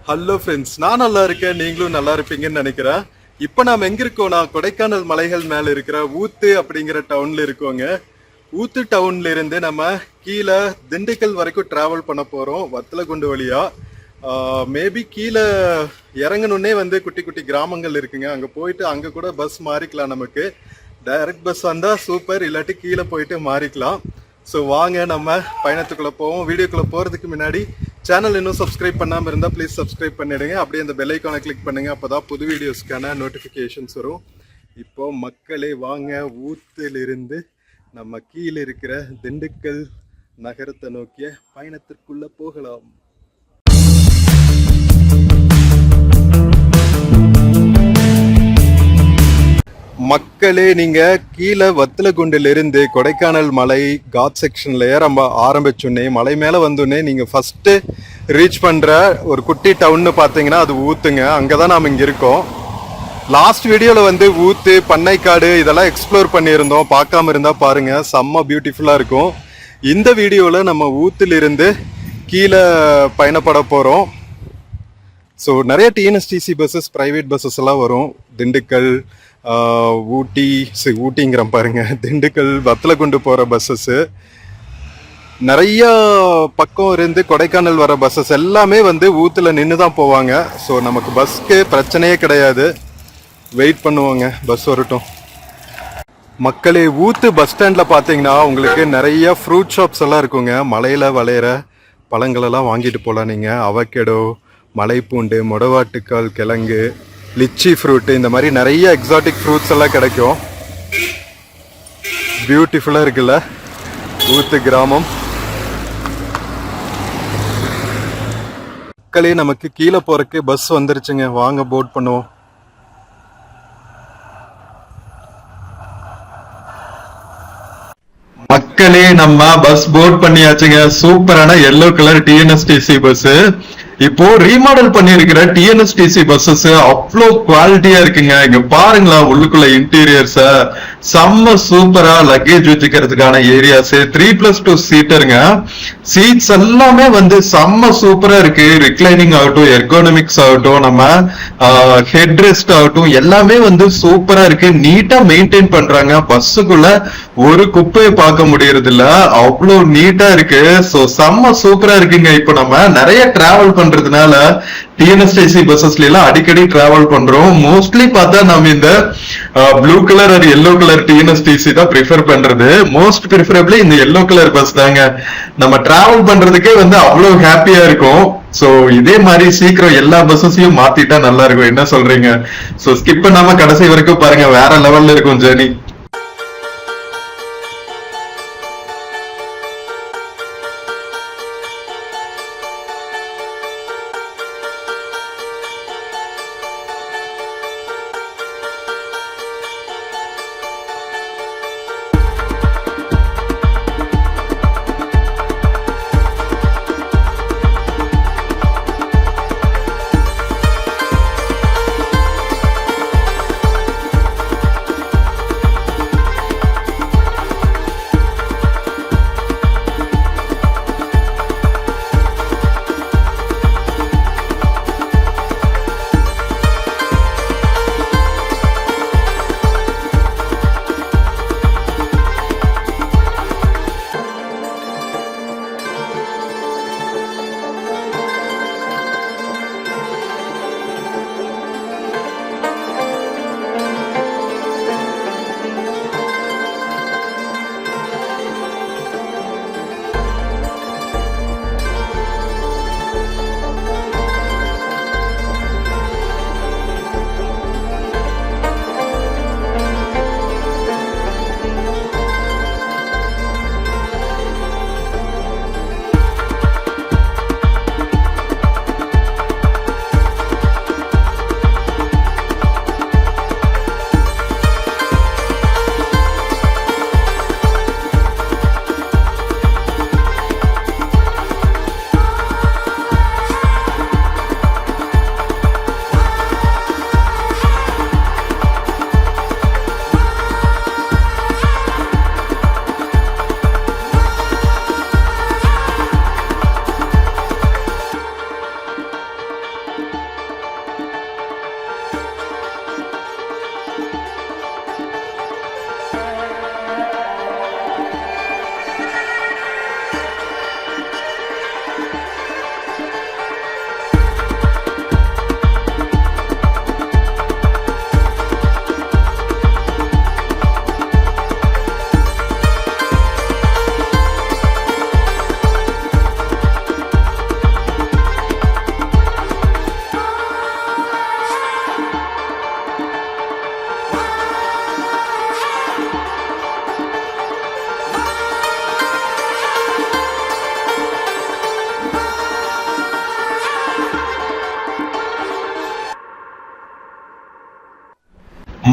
Hello friends, நான் நல்லா இருக்கேன், நீங்களும் நல்லா இருப்பீங்கன்னு நினைக்கிறேன். இப்போ நாம் எங்க இருக்கோம்னா கொடைக்கானல் மலைகள் மேல இருக்கிற ஊத்து அப்படிங்கிற டவுன்ல இருக்கோங்க. ஊத்து டவுன்ல இருந்து நம்ம கீழே திண்டுக்கல் வரைக்கும் டிராவல் பண்ண போறோம் வத்தலகுண்டு வழியா. மேபி கீழே இறங்கணுன்னே குட்டி குட்டி கிராமங்கள் இருக்குங்க. அங்க போயிட்டு அங்க கூட பஸ் மாறிக்கலாம். நமக்கு டைரக்ட் பஸ் வந்தா சூப்பர், இல்லாட்டி கீழே போயிட்டு மாறிக்கலாம். ஸோ வாங்க நம்ம பயணத்துக்குள்ள போவோம். வீடியோக்குள்ள போறதுக்கு முன்னாடி சேனல் இன்னும் சப்ஸ்கிரைப் பண்ணாமல் இருந்தால் ப்ளீஸ் சப்ஸ்கிரைப் பண்ணிடுங்க. அப்படியே அந்த பெல் ஐக்கானை கிளிக் பண்ணுங்க, அப்போதான் புது வீடியோஸ்க்கான நோட்டிஃபிகேஷன்ஸ் வரும். இப்போ மக்களே வாங்க, ஊத்திலிருந்து நம்ம கீழே இருக்கிற திண்டுக்கல் நகரத்தை நோக்கிய பயணத்திற்குள்ள போகலாம். மக்களே, நீங்க கீழே வத்தலகுண்டுல இருந்து கொடைக்கானல் மலை காட் செக்ஷன்ல ஏற ஆரம்பிச்சோன்னே, மலை மேல வந்தோடனே நீங்க ஃபர்ஸ்ட் ரீச் பண்ற ஒரு குட்டி டவுன்னு பாத்தீங்கன்னா அது ஊத்துங்க. அங்கதான் நாம இங்க இருக்கோம். லாஸ்ட் வீடியோல ஊத்து, பண்ணைக்காடு இதெல்லாம் எக்ஸ்ப்ளோர் பண்ணியிருந்தோம். பார்க்காம இருந்தா பாருங்க, செம்ம பியூட்டிஃபுல்லா இருக்கும். இந்த வீடியோல நம்ம ஊத்துல இருந்து கீழே பயணப்பட போறோம். ஸோ நிறைய டிஎன்எஸ்டிசி பஸ்ஸஸ், பிரைவேட் பஸ்ஸஸ் எல்லாம் வரும். திண்டுக்கல், ஊட்டிங்கிற பாருங்க, திண்டுக்கல் வத்தலகுண்டு போற பஸ்ஸஸ் நிறைய பக்கம் இருந்து கொடைக்கானல் வர பஸ்ஸஸ் எல்லாமே ஊத்துல நின்று தான் போவாங்க. ஸோ நமக்கு பஸ்க்கு பிரச்சனையே கிடையாது. வெயிட் பண்ணுவாங்க, பஸ் வரட்டும். மக்களே, ஊத்து பஸ் ஸ்டாண்ட்ல பாத்தீங்கன்னா உங்களுக்கு நிறைய ஃப்ரூட் ஷாப்ஸ் எல்லாம் இருக்குங்க. மலையில விளையிற பழங்கள் எல்லாம் வாங்கிட்டு போகலாம். நீங்க அவகேடோ, மலைப்பூண்டு, மொடவாட்டுக்கால் கிழங்கு, லிச்சி ஃப்ரூட்டு, இந்த மாதிரி நிறைய எக்ஸாட்டிக் ஃப்ரூட்ஸ் எல்லாம் கிடைக்கும். பியூட்டிஃபுல்லா இருக்குல்ல ஊத்து கிராமம். மக்களே, நமக்கு கீழே போறதுக்கு பஸ் வந்துருச்சுங்க. வாங்க போர்ட் பண்ணுவோம். மக்களே, நம்ம பஸ் போர்ட் பண்ணியாச்சுங்க. சூப்பரான எல்லோ கலர் டிஎன்எஸ்டிசி பஸ். இப்போ ரீமாடல் பண்ணிருக்கிற டிஎன்எஸ்டிசி பஸ்ஸஸ் அவ்வளோ குவாலிட்டியா இருக்குங்க. இங்க பாருங்களா, உள்ளுக்குள்ள இன்டீரியர்ஸ செம்ம சூப்பரா, லக்கேஜ் வச்சுக்கிறதுக்கான ஏரியாஸ், 3+2 சீட்டருங்க. சீட்ஸ் எல்லாமே செம்ம சூப்பரா இருக்கு. ரிக்ளைனிங் ஆகட்டும், எர்கோனமிக்ஸ் ஆகட்டும், நம்ம ஹெட் ரெஸ்ட் ஆகட்டும், எல்லாமே சூப்பரா இருக்கு. நீட்டா மெயின்டைன் பண்றாங்க. பஸ்ஸுக்குள்ள ஒரு குப்பையை பார்க்க முடியறது இல்ல, அவ்வளோ நீட்டா இருக்கு. சோ செம்ம சூப்பரா இருக்குங்க. இப்போ நம்ம நிறைய டிராவல் பண்றதுனால டிஎன்எஸ்டிசி பஸ்ஸஸ்ல எல்லாம் அடிக்கடி டிராவல் பண்றோம். மோஸ்ட்லி பார்த்தா நம்ம இந்த blue colour or yellow colour TNSTC தான் ப்ரிஃபர் பண்றது. மோஸ்ட் ப்ரிஃபரபிளி இந்த எல்லோ கலர் பஸ் தாங்க. நம்ம டிராவல் பண்றதுக்கே அவ்வளவு ஹாப்பியா இருக்கும். சோ இதே மாதிரி சீக்கிரம் எல்லா பஸ்ஸஸையும் மாத்திட்டா நல்லா இருக்கும். என்ன சொல்றீங்க? சோ ஸ்கிப் பண்ணாம கடைசி வரைக்கும் பாருங்க, வேற லெவல்ல இருக்கும் ஜெர்னி.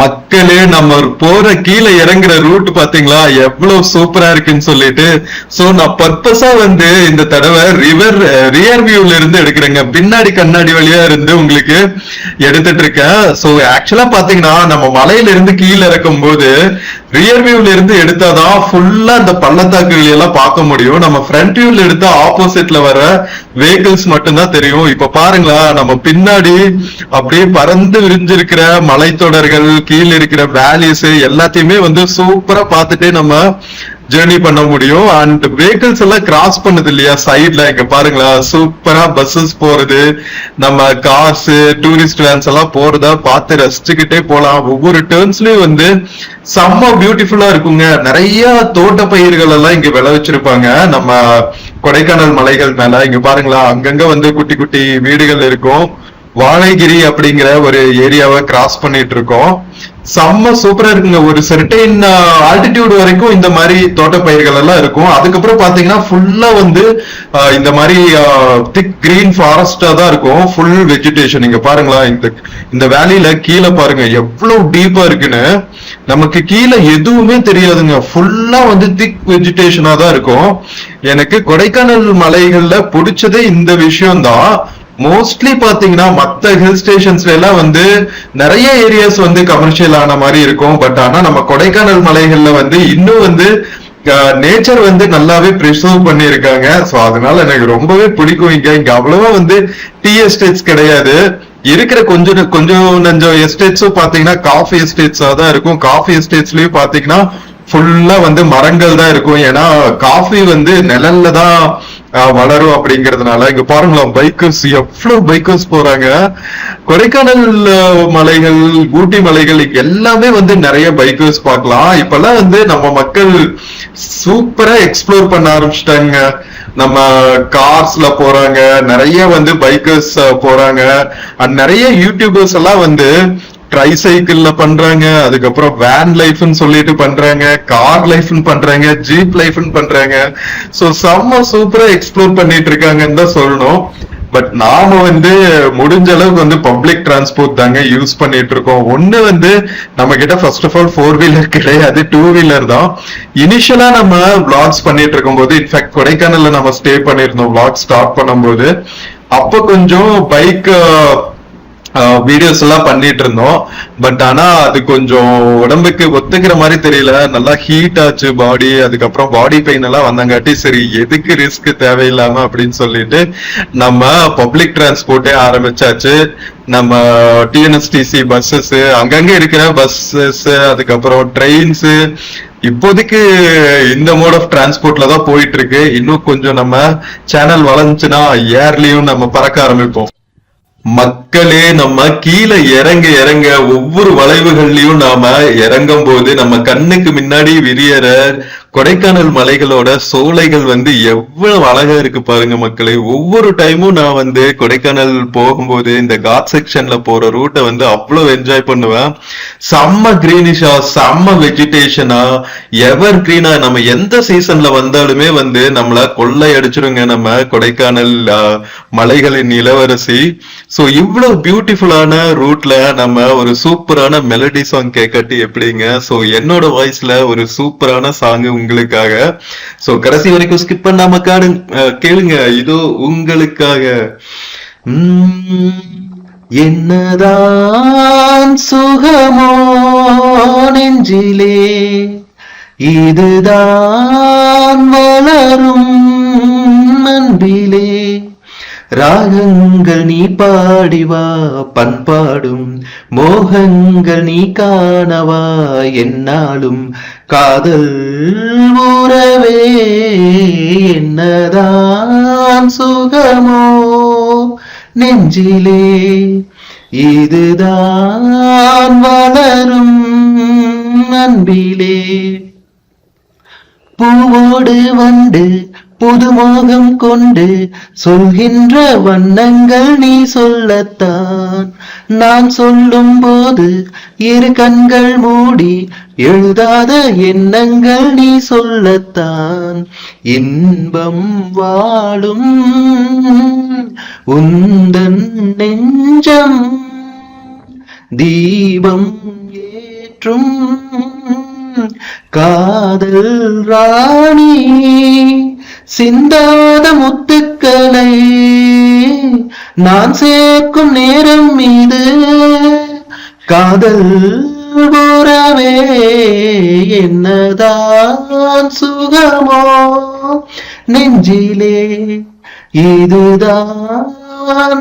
மக்களே நம்ம போற கீழே இறங்குற ரூட் பாத்தீங்களா எவ்வளவு சூப்பரா இருக்குன்னு சொல்லிட்டு. சோ நான் பர்பஸா வந்து இந்த தடவை ரியர் வியூல இருந்து எடுக்கிறேங்க, பின்னாடி கண்ணாடி வழியா இருந்து உங்களுக்கு எடுத்துட்டு இருக்கேன். சோ ஆக்சுவலா பாத்தீங்கன்னா நம்ம மலையில இருந்து கீழே இறக்கும் போது ரியர் வியூல இருந்து எடுத்தாதான் ஃபுல்லா அந்த பள்ளத்தாக்குகள் எல்லாம் பார்க்க முடியும். நம்ம ஃப்ரண்ட் வியூல எடுத்தா ஆப்போசிட்ல வர வெஹிக்கிள்ஸ் மட்டும்தான் தெரியும். இப்ப பாருங்களா, நம்ம பின்னாடி அப்படியே பறந்து விரிஞ்சிருக்கிற மலைத்தொடர்கள், கீழே இருக்கிற வேலிஸ் எல்லாத்தையுமே வந்து சூப்பரா பார்த்துட்டே நம்ம ஜேர்னி பண்ண முடியும். அண்ட் வெஹிக்கிள்ஸ் எல்லாம் கிராஸ் பண்ணுது இல்லையா சைட்ல, இங்க பாருங்களா சூப்பரா பஸ்ஸஸ் போறது, நம்ம கார்ஸ் டூரிஸ்ட் வேன்ஸ் எல்லாம் போறதா பார்த்து ரசிச்சுக்கிட்டே போலாம். ஒவ்வொரு டேர்ன்ஸ்லயும் வந்து செம்ம பியூட்டிஃபுல்லா இருக்குங்க. நிறைய தோட்ட பயிர்கள் எல்லாம் இங்க விளைவிச்சிருப்பாங்க நம்ம கொடைக்கானல் மலைகள் மேல. இங்க பாருங்களா அங்கங்க வந்து குட்டி குட்டி வீடுகள் இருக்கும். வாழைகிரி அப்படிங்கிற ஒரு ஏரியாவை கிராஸ் பண்ணிட்டு இருக்கோம். செம்ம சூப்பரா இருக்குங்க. ஒரு சர்டைன் ஆல்டிடியூட் வரைக்கும் இந்த மாதிரி தோட்ட பயிர்கள் எல்லாம் இருக்கும். அதுக்கப்புறம் பாத்தீங்கன்னா ஃபுல்லா வந்து இந்த மாதிரி திக் கிரீன் ஃபாரஸ்டா தான் இருக்கும், ஃபுல் வெஜிடேஷன். இங்க பாருங்களா இந்த வேலியில கீழே பாருங்க எவ்வளவு டீப்பா இருக்குன்னு. நமக்கு கீழே எதுவுமே தெரியாதுங்க, ஃபுல்லா வந்து திக் வெஜிடேஷனா தான் இருக்கும். எனக்கு கொடைக்கானல் மலைகள்ல பிடிச்சதே இந்த விஷயம் தான். மோஸ்ட்லி பாத்தீங்கன்னா மத்த ஹில் ஸ்டேஷன்ஸ்ல எல்லாம் வந்து நிறைய ஏரியாஸ் வந்து கமர்ஷியல் ஆன மாதிரி இருக்கும். பட் ஆனா நம்ம கொடைக்கானல் மலைகள்ல வந்து இன்னும் வந்து நேச்சர் வந்து நல்லாவே ப்ரிசர்வ் பண்ணிருக்காங்க. சோ அதனால எனக்கு ரொம்பவே பிடிக்கும். இங்க அவ்வளவா வந்து டீ எஸ்டேட்ஸ் கிடையாது. இருக்கிற கொஞ்சம் நஞ்சம் எஸ்டேட்ஸும் பாத்தீங்கன்னா காஃபி எஸ்டேட்ஸா தான் இருக்கும். காஃபி எஸ்டேட்ஸ்லயும் பாத்தீங்கன்னா ஃபுல்லா வந்து மரங்கள் தான் இருக்கும். ஏன்னா காஃபி வந்து நிழல்ல தான் வளரும் அப்படிங்கறதுனால. இங்க பாருங்களா பைக்கர்ஸ், எவ்வளவு பைக்கர்ஸ் போறாங்க. கொடைக்கானல் மலைகள், ஊட்டி மலைகள் எல்லாமே வந்து நிறைய பைக்கர்ஸ் பார்க்கலாம். இப்பெல்லாம் வந்து நம்ம மக்கள் சூப்பரா எக்ஸ்ப்ளோர் பண்ண ஆரம்பிச்சிட்டாங்க. நம்ம கார்ஸ்ல போறாங்க, நிறைய வந்து பைக்கர்ஸ் போறாங்க. அண்ட் நிறைய யூடியூபர்ஸ் எல்லாம் வந்து ட்ரை சைக்கிள்ல பண்றாங்க, அதுக்கப்புறம் வேன் லைஃப்னு சொல்லிட்டு பண்றாங்க, கார் லைஃப்னு பண்றாங்க, ஜீப் லைஃப்னு பண்றாங்க. சோ செம்ம சூப்பரா எக்ஸ்ப்ளோர் பண்ணிட்டு இருக்காங்கன்னு தான் சொல்லணும். பட் நாம வந்து முடிஞ்ச அளவுக்கு வந்து பப்ளிக் டிரான்ஸ்போர்ட் தாங்க யூஸ் பண்ணிட்டு இருக்கோம். ஒண்ணு வந்து நம்ம கிட்ட ஃபர்ஸ்ட் ஆஃப் ஆல் 4 வீலர் கிடையாது, 2 வீலர் தான். இனிஷியலா நம்ம விளாக்ஸ் பண்ணிட்டு இருக்கும் போது, இன்ஃபேக்ட் கொடைக்கானல்ல நம்ம ஸ்டே பண்ணிருந்தோம் விளாக் ஸ்டார்ட் பண்ணும்போது, அப்ப கொஞ்சம் பைக் வீடியோஸ் எல்லாம் பண்ணிட்டு இருந்தோம். பட் ஆனா அது கொஞ்சம் உடம்புக்கு ஒத்துக்கிற மாதிரி தெரியல, நல்லா ஹீட் ஆச்சு பாடி. அதுக்கப்புறம் பாடி பெயின் எல்லாம் வந்தங்காட்டி சரி எதுக்கு ரிஸ்க் தேவையில்லாம அப்படின்னு சொல்லிட்டு நம்ம பப்ளிக் டிரான்ஸ்போர்ட்டே ஆரம்பிச்சாச்சு. நம்ம டிஎன்எஸ்டிசி பஸ்ஸஸ், அங்கங்க இருக்கிற பஸ்ஸஸ், அதுக்கப்புறம் ட்ரெயின்ஸ், இப்போதைக்கு இந்த மோட் ஆஃப் டிரான்ஸ்போர்ட்ல தான் போயிட்டு இருக்கு. இன்னும் கொஞ்சம் நம்ம சேனல் வளர்ந்துச்சுன்னா ஏர்லயும் நம்ம பறக்க ஆரம்பிப்போம். மக்களே நம்ம கீழே இறங்க இறங்க ஒவ்வொரு வளைவுகள்லயும் நாம இறங்கும் போது நம்ம கண்ணுக்கு முன்னாடி விரியற கொடைக்கானல் மலைகளோட சோலைகள் வந்து எவ்வளவு அழகா இருக்கு பாருங்க மக்களே. ஒவ்வொரு டைமும் நான் வந்து கொடைக்கானல் போகும்போது இந்த காட் செக்ஷன்ல போற ரூட்டை வந்து அவ்வளவு என்ஜாய் பண்ணுவேன். செம்ம கிரீனிஷா, செம்ம வெஜிடேஷனா, எவர் கிரீனா. நம்ம எந்த சீசன்ல வந்தாலுமே வந்து நம்மள கொள்ளை அடிச்சிருங்க நம்ம கொடைக்கானல் மலைகளின் இளவரசி. சோ இவ்வளவு பியூட்டிஃபுல்லான ரூட்ல நம்ம ஒரு சூப்பரான மெலடி சாங் கேட்கட்டி எப்படிங்க. சோ என்னோட வாய்ஸ்ல ஒரு சூப்பரான சாங் உங்களுக்காக. சோ கடைசி வரைக்கும் ஸ்கிப் பண்ணாம கேளுங்க, இதோ உங்களுக்காக. என்னதான் சுகமோ நெஞ்சிலே, இதுதான் வளரும் அன்பிலே, ராகங்கள் நீ பாடிவா பண்பாடும், மோகங்கள் நீ காணவா என்னாலும், காதல் உறவே என்னதான் சுகமோ நெஞ்சிலே, இதுதான் வளரும் அன்பிலே. பூவோடு வண்டு புதுமோகம் கொண்டு சொல்கின்ற வண்ணங்கள் நீ சொல்லத்தான், நான் சொல்லும் போது இரு கண்கள் மூடி எழுதாத எண்ணங்கள் நீ சொல்லத்தான், இன்பம் வாழும் உந்தன் நெஞ்சம் தீபம் போற்றும் காதல் ராணி சிந்தாத முத்துக்களை நான் சேர்க்கும் நேரம் மீது காதல் உறவே என்னதான் சுகமோ நெஞ்சிலே இதுதான்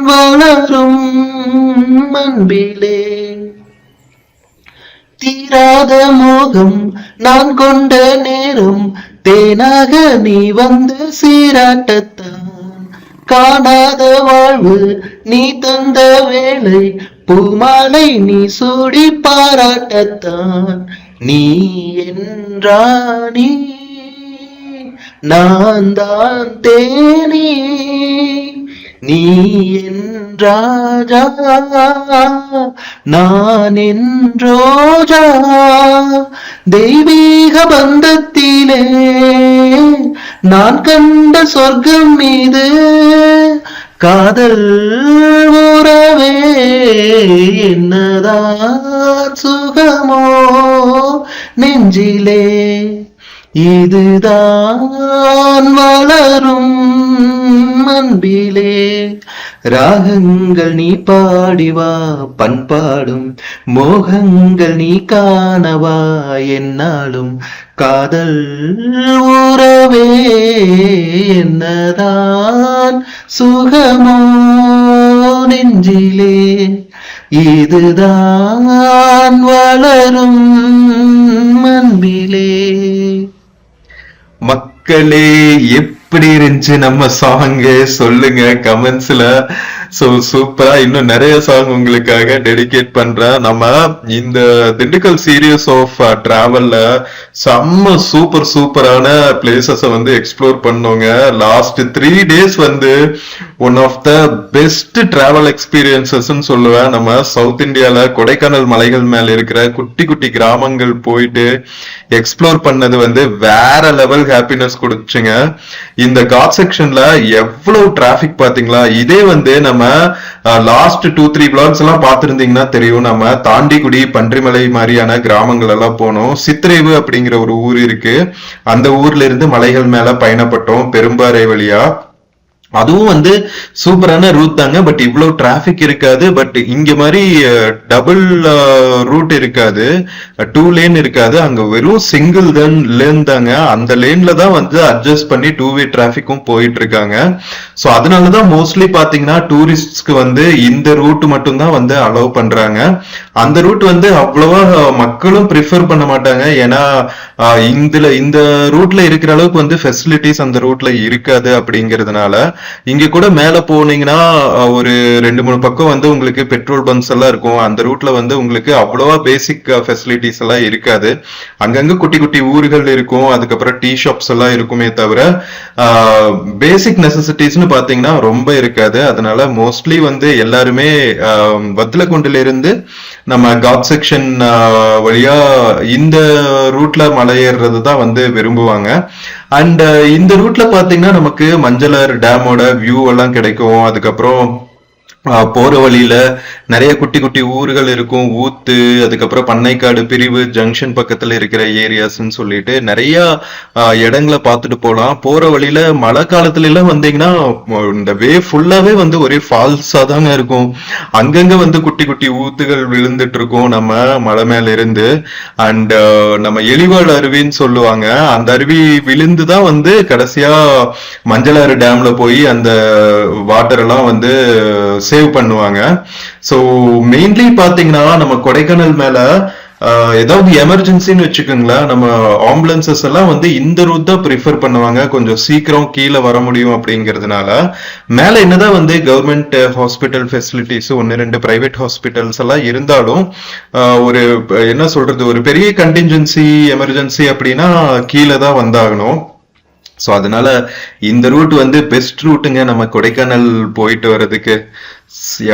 வளரும் அன்பிலே தீராத மோகம் நான் கொண்ட நேரம் தேனாக நீ வந்து சீராட்டத்தான் காணாத வாழ்வு நீ தந்த வேளை பூமாலை நீ சூடி பாராட்டத்தான் நீ என்றானி நான் தான் தேனி நீ என் ராஜா நான் என் ரோஜா தெய்வீக பந்தத்திலே நான் கண்ட சொர்க்கம் மீது காதல் உறவே என்னதான் சுகமோ நெஞ்சிலே இதுதான் வளரும் அன்பிலே ராகங்கள் நீ பாடிவா பண்பாடும் மோகங்கள் நீ காணவா என்னாலும் காதல் உறவே என்னதான் சுகமோ நெஞ்சிலே இதுதான் வளரும் அன்பிலே. மக்களே எப்படி இருந்துச்சு நம்ம சாங்கு சொல்லுங்க கமெண்ட்ஸ்ல. சோ சூப்பரா இன்னும் நிறைய சாங் உங்களுக்காக டெடிகேட் பண்றேன். நம்ம இந்த திண்டுக்கல் சீரியஸ் ஆஃப் டிராவல்ல செம்ம சூப்பரான பிளேசஸ் வந்து எக்ஸ்ப்ளோர் பண்ணோங்க. லாஸ்ட் 3 days வந்து one of the best travel experiences சொல்லுவேன். நம்ம சவுத் இந்தியால கொடைக்கானல் மலைகள் மேல இருக்கிற குட்டி குட்டி கிராமங்கள் போயிட்டு எக்ஸ்ப்ளோர் பண்ணது வந்து வேற லெவல் ஹாப்பினஸ் கொடுத்துச்சுங்க. இந்த காட் செக்ஷன்ல எவ்வளவு டிராபிக் பாத்தீங்களா. இதே வந்து நம்ம லாஸ்ட் 2-3 vlogs எல்லாம் பாத்துருந்தீங்கன்னா தெரியும். நம்ம தாண்டிக்குடி பன்றிமலை மாதிரியான கிராமங்கள் எல்லாம் போனோம். சித்திரைவு அப்படிங்கிற ஒரு ஊர் இருக்கு. அந்த ஊர்ல இருந்து மலைகள் மேல பயணப்பட்டோம் பெரும்பாறை வழியா. அதுவும் வந்து சூப்பரான ரூட் தாங்க. பட் இவ்வளவு டிராபிக் இருக்காது. பட் இங்க மாதிரி டபுள் ரூட் இருக்காது, 2 lane இருக்காது. அங்க வெறும் சிங்கிள் லேன் தாங்க. அந்த லேன்ல தான் வந்து அட்ஜஸ்ட் பண்ணி 2-way டிராபிக்கும் போயிட்டு இருக்காங்க. சோ அதனாலதான் மோஸ்ட்லி பாத்தீங்கன்னா டூரிஸ்ட்க்கு வந்து இந்த ரூட் மட்டும் தான் வந்து அலோவ் பண்றாங்க. அந்த ரூட் வந்து அவ்வளவா மக்களும் ப்ரிஃபர் பண்ண மாட்டாங்க. ஏன்னா இந்த ரூட்ல இருக்கிற அளவுக்கு வந்து ஃபெசிலிட்டிஸ் அந்த ரூட்ல இருக்காது. அப்படிங்கறதுனால இங்க கூட மேல போனீங்கன்னா ஒரு 2-3 பக்கம் வந்து உங்களுக்கு பெட்ரோல் பங்க்ஸ் எல்லாம் இருக்கும். அந்த ரூட்ல வந்து உங்களுக்கு அவ்வளவா பேசிக் ஃபெசிலிட்டிஸ் எல்லாம் இருக்காது. அங்கங்க குட்டி குட்டி ஊர்கள் இருக்கும். அதுக்கப்புறம் டீ ஷாப்ஸ் எல்லாம் இருக்குமே தவிர பேசிக் நெசசிட்டிஸ்னு பாத்தீங்கன்னா ரொம்ப இருக்காது. அதனால மோஸ்ட்லி வந்து எல்லாருமே வத்தலக்குண்டுல இருந்து நம்ம காட் செக்ஷன் வழியா இந்த ரூட்ல மலை ஏறுறது தான் வந்து விரும்புவாங்க. அண்ட் இந்த ரூட்ல பாத்தீங்கன்னா நமக்கு மஞ்சளாறு டேமோட வியூ எல்லாம் கிடைக்கும். அதுக்கப்புறம் போற வழியில நிறைய குட்டி குட்டி ஊர்கள் இருக்கும். ஊத்து, அதுக்கப்புறம் பண்ணைக்காடு பிரிவு ஜங்ஷன் பக்கத்துல இருக்கிற ஏரியாஸ்ன்னு சொல்லிட்டு நிறைய இடங்களை பார்த்துட்டு போலாம். போற வழியில மழை காலத்துல எல்லாம் வந்தீங்கன்னா இந்த வே ஃபுல்லாவே வந்து ஒரே ஃபால்ஸா தாங்க இருக்கும். அங்கங்க வந்து குட்டி குட்டி ஊத்துகள் விழுந்துட்டு இருக்கும் நம்ம மலை மேல இருந்து. அண்ட் நம்ம எலிவாள் அருவின்னு சொல்லுவாங்க. அந்த அருவி விழுந்துதான் வந்து கடைசியா மஞ்சளாறு டேம்ல போய் அந்த வாட்டர் எல்லாம் வந்து சேவ் பண்ணுவாங்க. சோ மெயின்லி பாத்தீங்கன்னா நம்ம கொடைக்கானல் மேல ஏதாவது எமர்ஜென்சின்னு வச்சுக்கோங்களேன், நம்ம ஆம்புலன்சஸ் எல்லாம் வந்து இந்த ரூட் தான் ப்ரிஃபர் பண்ணுவாங்க. கொஞ்சம் சீக்கிரம் கீழே வர முடியும் அப்படிங்கிறதுனால. மேல என்னதான் வந்து government hospital facilities 1-2 private hospitals எல்லாம் இருந்தாலும் ஒரு என்ன சொல்றது, ஒரு பெரிய கண்டின்ஜென்சி எமர்ஜென்சி அப்படின்னா கீழே தான் வந்தாகணும். சோ அதனால இந்த ரூட் வந்து பெஸ்ட் ரூட்டுங்க நம்ம கொடைக்கானல் போயிட்டு வர்றதுக்கு.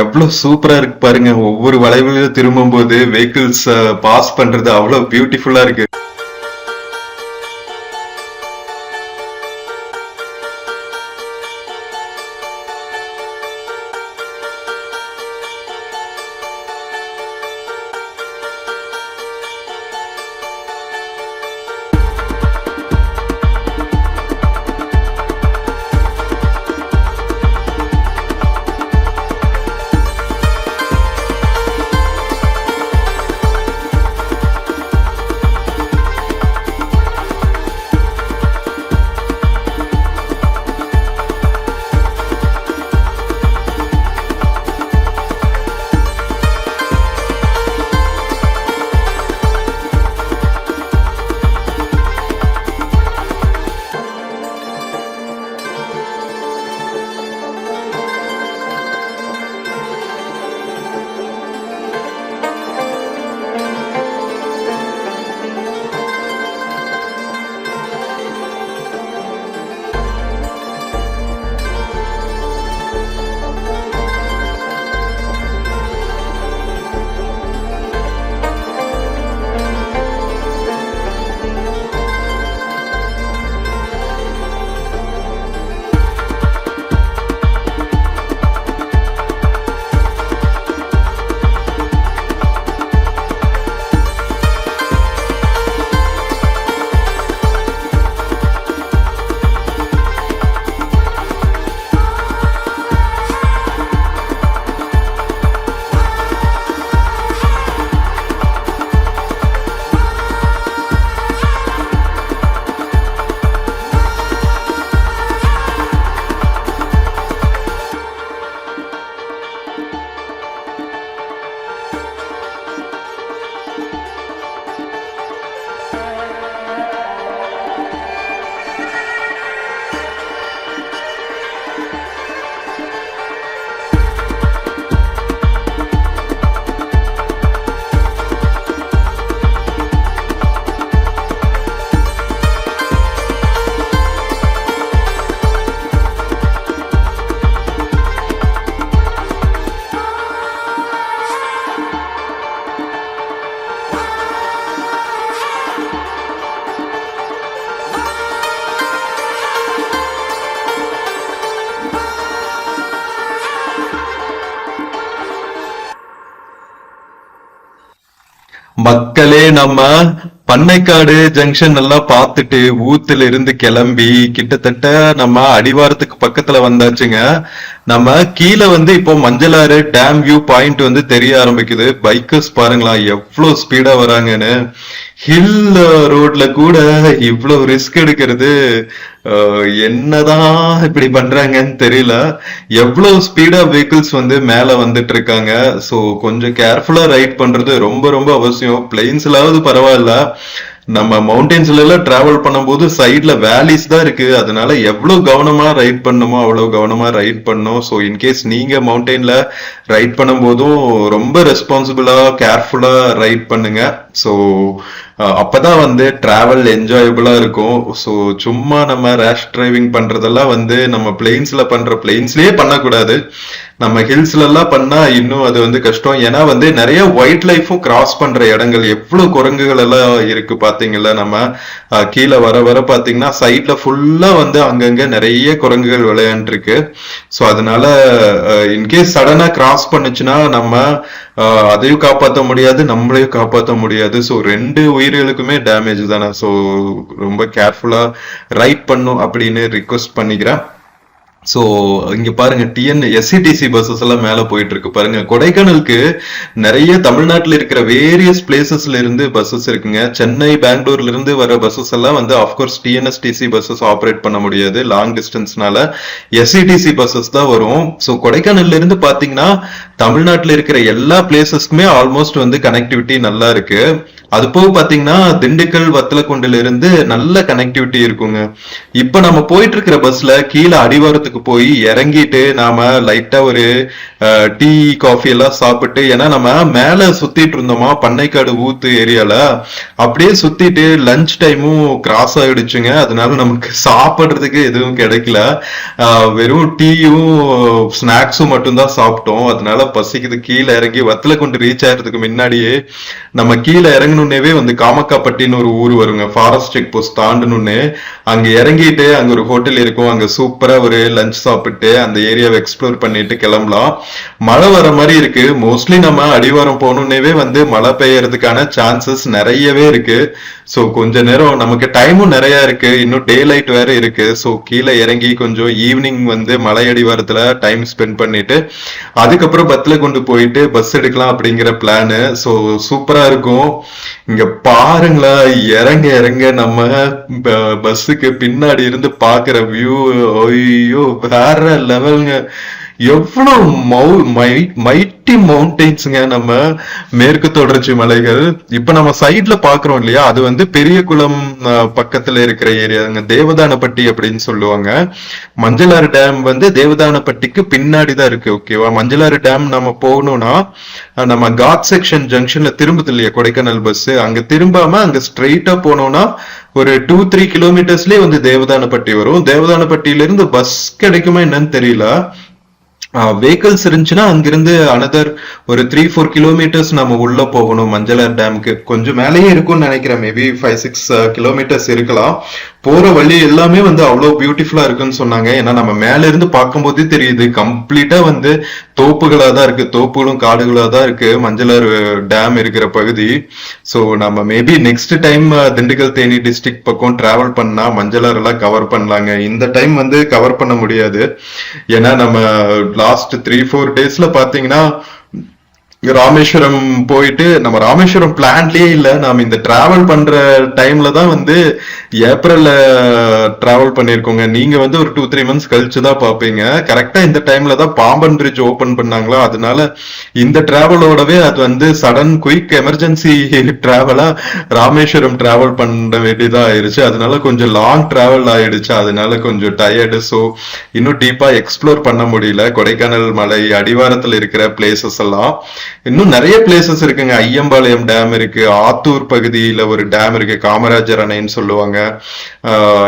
எவ்வளவு சூப்பரா இருக்கு பாருங்க. ஒவ்வொரு வளைவுல திரும்பும் போது வெஹிக்கிள்ஸ் பாஸ் பண்றது அவ்வளவு பியூட்டிஃபுல்லா இருக்கு. மக்களே, நம்ம பண்ணைக்காடு ஜங்ஷன் எல்லாம் பார்த்துட்டு ஊத்துல இருந்து கிளம்பி கிட்டத்தட்ட நம்ம அடிவாரத்துக்கு பக்கத்துல வந்தாச்சுங்க. நம்ம கீழே வந்து இப்போ மஞ்சளாறு டேம் வியூ பாயிண்ட் வந்து தெரிய ஆரம்பிக்குது. பைக்கர்ஸ் பாருங்களா எவ்வளவு ஸ்பீடா வராங்கன்னு. ஹில் ரோட்ல கூட இவ்வளவு ரிஸ்க் எடுக்கிறது என்னதான் இப்படி பண்றாங்கன்னு தெரியல. எவ்வளவு ஸ்பீடா வெஹிக்கிள்ஸ் வந்து மேல வந்துட்டு இருக்காங்க. சோ கொஞ்சம் கேர்ஃபுல்லா ரைட் பண்றது ரொம்ப ரொம்ப அவசியம். பிளெயின்ஸ்லாவது பரவாயில்ல, நம்ம மவுண்டன்ஸ்ல எல்லாம் டிராவல் பண்ணும்போது சைட்ல வேலிஸ் தான் இருக்கு. அதனால எவ்வளவு கவனமா ரைட் பண்ணுமோ அவ்வளவு கவனமா ரைட் பண்ணும். ஸோ இன்கேஸ் நீங்க மவுண்டெயின்ல ரைட் பண்ணும் போதும் ரொம்ப ரெஸ்பான்சிபிளா கேர்ஃபுல்லா ரைட் பண்ணுங்க. ஸோ அப்பதான் வந்து டிராவல் என்ஜாயபிளா இருக்கும். ஸோ சும்மா நம்ம ரேஷ் டிரைவிங் பண்றதெல்லாம் வந்து நம்ம பிளெயின்ஸ்ல பண்ற பிளெயின்ஸ்லயே பண்ணக்கூடாது. நம்ம ஹில்ஸ்ல எல்லாம் பண்ணா இன்னும் அது வந்து கஷ்டம். ஏன்னா வந்து நிறைய வைல்ட் லைஃபும் கிராஸ் பண்ற இடங்கள், எவ்வளவு குரங்குகள் எல்லாம் இருக்கு பாத்தீங்கல்ல. நம்ம கீழே வர வர பாத்தீங்கன்னா சைட்ல ஃபுல்லா வந்து அங்கங்க நிறைய குரங்குகள் விளையாண்டு இருக்கு. ஸோ அதனால இன்கேஸ் சடனா கிராஸ் பண்ணுச்சுன்னா நம்ம அதையும் காப்பாற்ற முடியாது, நம்மளையும் காப்பாற்ற முடியாது. ஸோ ரெண்டு உயிர்களுக்குமே டேமேஜ் தானே. ஸோ ரொம்ப கேர்ஃபுல்லா ரைட் பண்ணும் அப்படின்னு ரிக்வெஸ்ட் பண்ணிக்கிறேன். சோ இங்க பாருங்க எஸ்சிடிசி பஸ்ஸஸ் எல்லாம் மேல போயிட்டு இருக்கு பாருங்க. கொடைக்கானலுக்கு நிறைய தமிழ்நாட்டுல இருக்கிற வேரியஸ் பிளேசஸ்ல இருந்து பஸ்ஸஸ் இருக்குங்க. சென்னை பெங்களூர்ல இருந்து வர பஸ்ஸஸ் எல்லாம் வந்து ஆஃப்கோர்ஸ் டிஎன்எஸ்டிசி பஸ்ஸஸ் ஆப்ரேட் பண்ண முடியாது லாங் டிஸ்டன்ஸ்னால. எஸ்சிடிசி பஸ்ஸஸ் தான் வரும். சோ கொடைக்கானல்ல இருந்து பாத்தீங்கன்னா தமிழ்நாட்டுல இருக்கிற எல்லா பிளேசஸ்க்குமே ஆல்மோஸ்ட் வந்து கனெக்டிவிட்டி நல்லா இருக்கு. அது போக பாத்தீங்கன்னா திண்டுக்கல் வத்தலக்குண்டுல இருந்து நல்ல கனெக்டிவிட்டி இருக்குங்க. இப்ப நம்ம போயிட்டு இருக்கிற பஸ்ல கீழே அடிவாரத்துக்கு போய் இறங்கிட்டு நாம லைட்டா ஒரு டீ காஃபி எல்லாம் சாப்பிட்டு, ஏன்னா நம்ம மேல சுத்திட்டு இருந்தோமா பண்ணைக்காடு ஊத்து ஏரியால, அப்படியே சுத்திட்டு லஞ்ச் டைமும் கிராஸ் ஆயிடுச்சுங்க. அதனால நமக்கு சாப்பிடுறதுக்கு எதுவும் கிடைக்கல. வெறும் டீயும் ஸ்நாக்ஸும் மட்டும்தான் சாப்பிட்டோம். அதனால பசிக்குது. கீழே இறங்கி வத்தலக்குண்டு ரீச் ஆகிறதுக்கு முன்னாடியே நம்ம கீழே இறங்கணுன்னே வந்து காமக்காப்பட்டின்னு ஒரு ஊர் வருங்க. ஃபாரஸ்ட் செக் போஸ்ட் தாண்டணுன்னு அங்க இறங்கிட்டு அங்க ஒரு ஹோட்டல் இருக்கும். அங்க சூப்பரா ஒரு லஞ்ச் சாப்பிட்டு அந்த ஏரியாவை எக்ஸ்ப்ளோர் பண்ணிட்டு கிளம்பலாம். மழை வர மாதிரி இருக்கு. மோஸ்ட்லி நம்ம அடிவாரம் போகணுன்னே வந்து மழை பெய்யறதுக்கான சான்சஸ் நிறையவே இருக்கு. சோ கொஞ்ச நேரம் நமக்கு டைமும் நிறைய இருக்கு. இன்னும் டே லைட் வேற இருக்கு. சோ கீழே இறங்கி கொஞ்சம் ஈவினிங் வந்து மலை அடிவாரத்துல டைம் ஸ்பெண்ட் பண்ணிட்டு அதுக்கப்புறம் பஸ்ல கொண்டு போயிட்டு பஸ் எடுக்கலாம் அப்படிங்கிற பிளானு. சோ சூப்பரா இருக்கும். இங்க பாருங்களா, இறங்க இறங்க நம்ம பஸ்ஸுக்கு பின்னாடி இருந்து பாக்குற வியூ ஐயோ வேற லெவலுங்க. எவ்வளவு மைட்டி மவுண்டெயின்ஸ்ங்க நம்ம மேற்கு தொடர்ச்சி மலைகள். இப்ப நம்ம சைட்ல பாக்குறோம் இல்லையா, அது வந்து பெரிய குளம் பக்கத்துல இருக்கிற ஏரியாங்க, தேவதானப்பட்டி அப்படின்னு சொல்லுவாங்க. மஞ்சளாறு டேம் வந்து தேவதானப்பட்டிக்கு பின்னாடிதான் இருக்கு. ஓகேவா, மஞ்சளாறு டேம் நம்ம போகணும்னா நம்ம காட் செக்ஷன் ஜங்ஷன்ல திரும்புது இல்லையா கொடைக்கானல் பஸ், அங்க திரும்பாம அங்க ஸ்ட்ரெயிட்டா போனோம்னா ஒரு 2-3 கிலோமீட்டர்ஸ்லயே வந்து தேவதானப்பட்டி வரும். தேவதானப்பட்டியில இருந்து பஸ் கிடைக்குமா என்னன்னு தெரியல. வெஹிக்கிள்ஸ் இருந்துச்சுன்னா அங்கிருந்து அனதர் ஒரு 3-4 கிலோமீட்டர்ஸ் நம்ம உள்ள போகணும். மஞ்சளாறு டேமுக்கு கொஞ்சம் மேலேயே இருக்கும்னு நினைக்கிறேன். மேபி 5-6 கிலோமீட்டர்ஸ் இருக்கலாம். போற வழி எல்லாமே வந்து அவ்வளவு பியூட்டிஃபுல்லா இருக்குன்னு சொன்னாங்க. ஏன்னா நம்ம மேல இருந்து பார்க்கும்போதே தெரியுது கம்ப்ளீட்டா வந்து தோப்புகளா தான் இருக்கு, தோப்புகளும் காடுகளா தான் இருக்கு மஞ்சளாறு டேம் இருக்கிற பகுதி. சோ நம்ம maybe next time Dindigul Theni district பக்கம் டிராவல் பண்ணா மஞ்சளாறு எல்லாம் கவர் பண்ணலாங்க. இந்த டைம் வந்து கவர் பண்ண முடியாது. ஏன்னா நம்ம லாஸ்ட் 3-4 டேஸ்ல பாத்தீங்கன்னா ராமேஸ்வரம் போயிட்டு, நம்ம ராமேஸ்வரம் பிளான்லயே இல்ல, நாம இந்த டிராவல் பண்ற டைம்ல தான் வந்து ஏப்ரல்ல டிராவல் பண்ணிருக்கோங்க. நீங்க வந்து ஒரு 2-3 மந்த்ஸ் கழிச்சுதான் பாப்பீங்க. கரெக்டா இந்த டைம்ல தான் பாம்பன் பிரிட்ஜ் ஓபன் பண்ணாங்களா, அதனால இந்த டிராவலோடவே அது வந்து சடன் குயிக் எமர்ஜென்சி டிராவலா ராமேஸ்வரம் டிராவல் பண்ண வேண்டியதா ஆயிடுச்சு. அதனால கொஞ்சம் லாங் டிராவல் ஆயிடுச்சு. அதனால கொஞ்சம் டயர்டு. ஸோ இன்னும் டீப்பா எக்ஸ்ப்ளோர் பண்ண முடியல கொடைக்கானல் மலை அடிவாரத்துல இருக்கிற பிளேசஸ் எல்லாம். இன்னும் நிறைய பிளேசஸ் இருக்குங்க. ஐயம்பாளையம் டேம் இருக்கு, ஆத்தூர் பகுதியில ஒரு டேம் இருக்கு, காமராஜர் அணைன்னு சொல்லுவாங்க.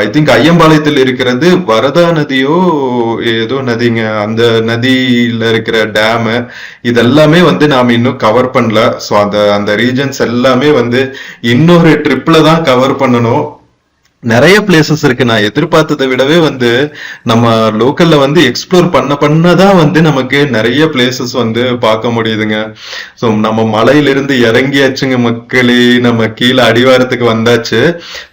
ஐ திங்க் ஐயம்பாளையத்தில் இருக்கிறது வரதா நதியோ ஏதோ நதிங்க, அந்த நதியில இருக்கிற டேம். இதெல்லாமே வந்து நாம இன்னும் கவர் பண்ணல. ஸோ அந்த ரீஜன்ஸ் எல்லாமே வந்து இன்னொரு ட்ரிப்ல தான் கவர் பண்ணணும். நிறைய பிளேசஸ் இருக்கு. நான் எதிர்பார்த்ததை விடவே வந்து நம்ம லோக்கல்ல வந்து எக்ஸ்ப்ளோர் பண்ணதான் வந்து நமக்கு நிறைய பிளேசஸ் வந்து பார்க்க முடியுதுங்க. ஸோ நம்ம மலையிலிருந்து இறங்கியாச்சுங்க மக்களே, நம்ம கீழே அடிவாரத்துக்கு வந்தாச்சு.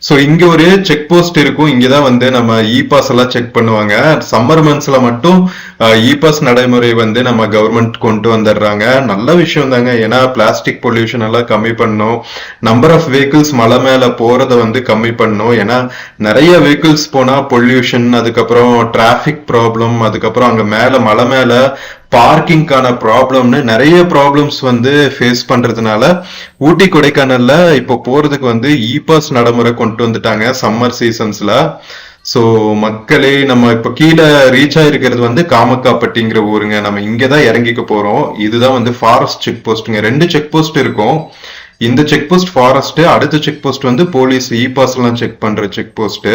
ஸோ இங்க ஒரு செக் போஸ்ட் இருக்கும். இங்கதான் வந்து நம்ம இ பாஸ் எல்லாம் செக் பண்ணுவாங்க. சம்மர் மந்த்ஸ்ல மட்டும் இ பாஸ் நடைமுறை வந்து நம்ம கவர்மெண்ட் கொண்டு வந்துடுறாங்க. நல்ல விஷயம் தாங்க. ஏன்னா பிளாஸ்டிக் பொல்யூஷன் எல்லாம் கம்மி பண்ணும், நம்பர் ஆஃப் வெஹிக்கிள்ஸ் மலை மேல போறதை வந்து கம்மி பண்ணும். ஏன்னா நிறைய வெஹிக்கிள்ஸ் போனா பொல்யூஷன், அதுக்கப்புறம் டிராபிக் ப்ராப்ளம், அதுக்கப்புறம் அங்க மேல மலை மேல பார்க்கிங்கான ப்ராப்ளம்னு நிறைய ப்ராப்ளம்ஸ் வந்து ஃபேஸ் பண்றதுனால ஊட்டி கொடைக்கானல்ல இப்போ போறதுக்கு வந்து இ பாஸ் நடைமுறை கொண்டு வந்துட்டாங்க சம்மர் சீசன்ஸ்ல. சோ மக்களே, நம்ம இப்ப கீழே ரீச் ஆயிருக்கிறது வந்து காமக்காப்பட்டிங்கிற ஊருங்க. நம்ம இங்கதான் இறங்கிக்க போறோம். இதுதான் வந்து ஃபாரஸ்ட் செக் போஸ்ட்ங்க. 2 செக் போஸ்ட் இருக்கும். இந்த செக் போஸ்ட் ஃபாரஸ்ட், அடுத்த செக் போஸ்ட் வந்து போலீஸ் இ பாஸ் எல்லாம் செக் பண்ற செக் போஸ்ட்.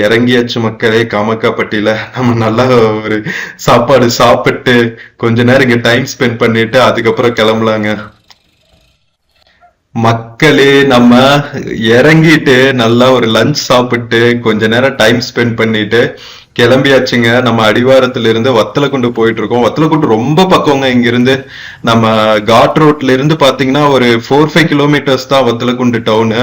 இறங்கியாச்சு மக்களே காமக்காப்பட்டியில. நம்ம நல்லா ஒரு சாப்பாடு சாப்பிட்டு கொஞ்ச நேரம் இங்க டைம் ஸ்பெண்ட் பண்ணிட்டு அதுக்கப்புறம் கிளம்பலாங்க. மக்களே, நம்ம இறங்கிட்டு நல்லா ஒரு லஞ்ச் சாப்பிட்டு கொஞ்ச நேரம் டைம் ஸ்பெண்ட் பண்ணிட்டு கிளம்பியாச்சுங்க. நம்ம அடிவாரத்துல இருந்து வத்தலக்குண்டு போயிட்டு இருக்கோம். வத்தலக்குண்டு ரொம்ப பக்கங்க இங்க இருந்து. நம்ம காட் ரோட்ல இருந்து பாத்தீங்கன்னா ஒரு 4-5 கிலோமீட்டர்ஸ் தான் வத்தலக்குண்டு டவுனு.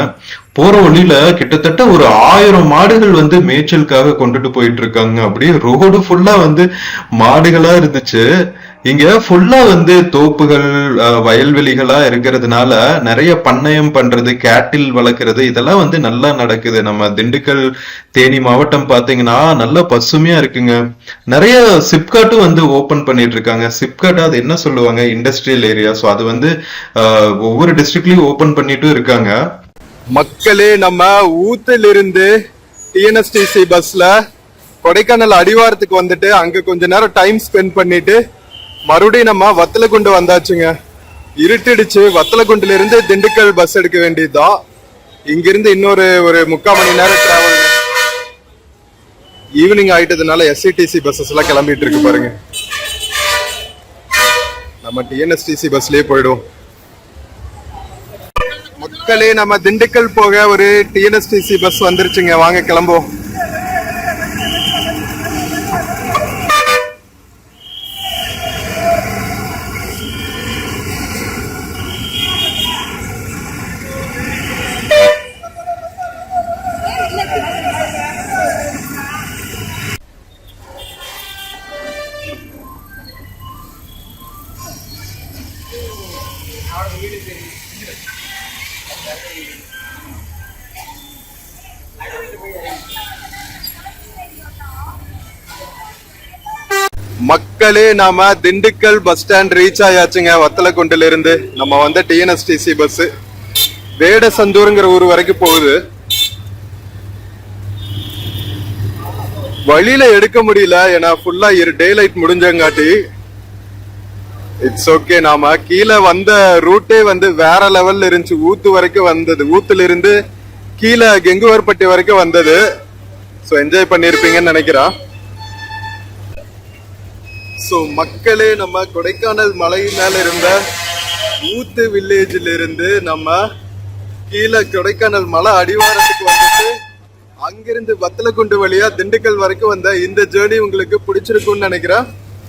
போற வழியில கிட்டத்தட்ட ஒரு 1000 மாடுகள் வந்து மேய்ச்சலுக்காக கொண்டுட்டு போயிட்டு இருக்காங்க. அப்படியே ரோடு ஃபுல்லா வந்து மாடுகளா இருந்துச்சு. இங்க ஃபுல்லா வந்து தோப்புகள், வயல்வெளிகளா இருக்கிறதுனால நிறைய பண்ணையம் பண்றது, கேட்டில் வளர்க்கறது இதெல்லாம் வந்து நல்லா நடக்குது. நம்ம திண்டுக்கல் தேனி மாவட்டம் பாத்தீங்கன்னா நல்லா பசுமையா இருக்குங்க. நிறைய சிப்காட்டும் வந்து ஓபன் பண்ணிட்டு இருக்காங்க. சிப்காட் அது என்ன சொல்லுவாங்க, இண்டஸ்ட்ரியல் ஏரியா. ஸோ அது வந்து ஒவ்வொரு டிஸ்ட்ரிக்ட்லயும் ஓபன் பண்ணிட்டும் இருக்காங்க. மக்களே, நம்ம ஊத்துல இருந்து டிஎன்எஸ்டிசி பஸ்ல கொடைக்கானல் அடிவாரத்துக்கு வந்துட்டு அங்க கொஞ்ச நேரம் டைம் ஸ்பெண்ட் பண்ணிட்டு மறுபடியும் நம்ம வத்தலக்குண்டு வந்தாச்சுங்க. இருட்டிடுச்சு. வத்தலக்குண்டுல இருந்து திண்டுக்கல் பஸ் எடுக்க வேண்டியதுதான். இங்கிருந்து இன்னொரு 3/4 மணி நேரம் டிராவல். ஈவினிங் ஆயிட்டதுனால எஸ்சிடிசி பஸ்ஸஸ் எல்லாம் கிளம்பிட்டு இருக்கு பாருங்க. நம்ம டிஎன்எஸ்டிசி பஸ்லயே போயிடுவோம். மக்களே, நம்ம திண்டுக்கல் போக ஒரு டிஎன்எஸ்டிசி பஸ் வந்துருச்சுங்க. வாங்க கிளம்புவோம். மக்களே, நாம திண்டுக்கல் பஸ் ஸ்டாண்ட் ரீச் ஆயாச்சுங்க. வத்தலக்குண்டுல இருந்து நம்ம வந்த டிஎன்எஸ்டிசி பஸ் வேடசந்தூர்ங்கிற ஊர் வரைக்கும் போகுது. வழியில எடுக்க முடியல, ஏன்னா ஃபுல்லா டே லைட் முடிஞ்சங்காட்டி. It's okay. நாம கீழே வந்த ரூட்டே வந்து வேற லெவல்ல இருந்துச்சு. ஊத்து வரைக்கும் வந்தது. ஊத்துல இருந்து கீழே கெங்குவார்பட்டி வரைக்கும் வந்தது. ஸோ என்ஜாய் பண்ணிருப்பீங்கன்னு நினைக்கிறேன். ஸோ மக்களே, நம்ம கொடைக்கானல் மலை மேல இருந்த ஊத்து வில்லேஜ்ல இருந்து நம்ம கீழே கொடைக்கானல் மலை அடிவாரத்துக்கு வந்துட்டு அங்கிருந்து வத்தலக்குண்டு வழியா திண்டுக்கல் வரைக்கும் வந்த இந்த ஜேர்னி உங்களுக்கு பிடிச்சிருக்கும்னு நினைக்கிறேன்.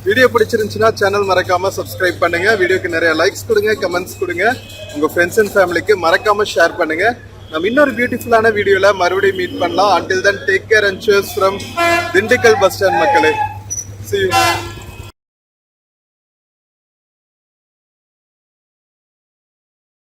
வீடியோ பிடிச்சிருந்துச்சுன்னா சேனல் மறக்காம சப்ஸ்கிரைப் பண்ணுங்க. வீடியோக்கு நிறைய லைக்ஸ் கொடுங்க, கமெண்ட்ஸ் கொடுங்க. உங்க ஃப்ரெண்ட்ஸ் அண்ட் ஃபேமிலிக்கு மறக்காம ஷேர் பண்ணுங்க. நம்ம இன்னொரு பியூட்டிஃபுல்லான வீடியோல மறுபடியும் மீட் பண்ணலாம். until then take care and cheers from Dindigul bus stand மக்களே. See you.